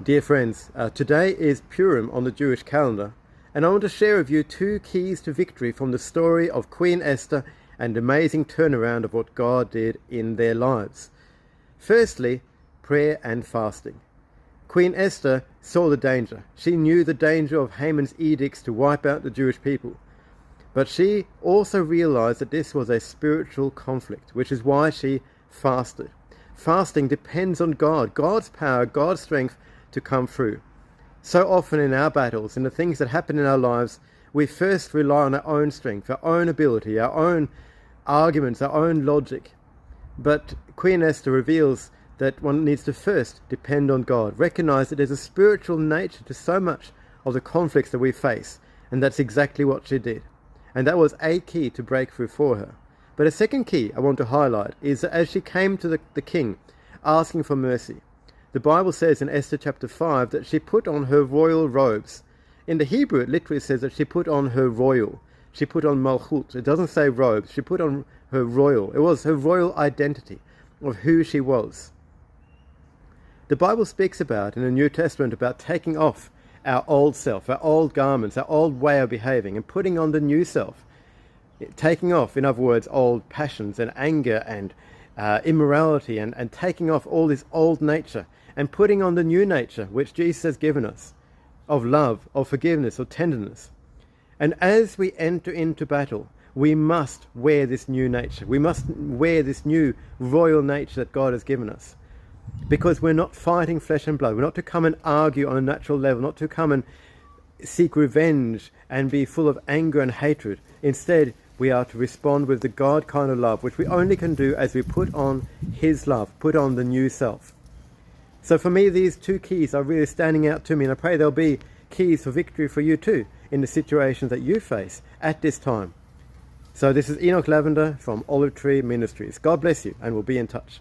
Dear friends, today is Purim on the Jewish calendar, and I want to share with you two keys to victory from the story of Queen Esther and the amazing turnaround of what God did in their lives. Firstly, prayer and fasting. Queen Esther saw the danger. She knew the danger of Haman's edicts to wipe out the Jewish people. But she also realized that this was a spiritual conflict, which is why she fasted. Fasting depends on God, God's power, God's strength to come through. So often in our battles, in the things that happen in our lives, we first rely on our own strength, our own ability, our own arguments, our own logic. But Queen Esther reveals that one needs to first depend on God, recognize that there's a spiritual nature to so much of the conflicts that we face, and that's exactly what she did. And that was a key to breakthrough for her. But a second key I want to highlight is that as she came to the king asking for mercy, the Bible says in Esther chapter 5 that she put on her royal robes. In the Hebrew it literally says that she put on her royal. She put on malchut. It doesn't say robes. She put on her royal. It was her royal identity of who she was. The Bible speaks about, in the New Testament, about taking off our old self, our old garments, our old way of behaving, and putting on the new self. Taking off, in other words, old passions and anger and immorality, and taking off all this old nature and putting on the new nature which Jesus has given us, of love, of forgiveness, of tenderness. And as we enter into battle, we must wear this new nature. We must wear this new royal nature that God has given us. Because we're not fighting flesh and blood. We're not to come and argue on a natural level, not to come and seek revenge and be full of anger and hatred. Instead, we are to respond with the God kind of love, which we only can do as we put on His love, put on the new self. So for me, these two keys are really standing out to me, and I pray there'll be keys for victory for you too in the situations that you face at this time. So this is Enoch Lavender from Olive Tree Ministries. God bless you, and we'll be in touch.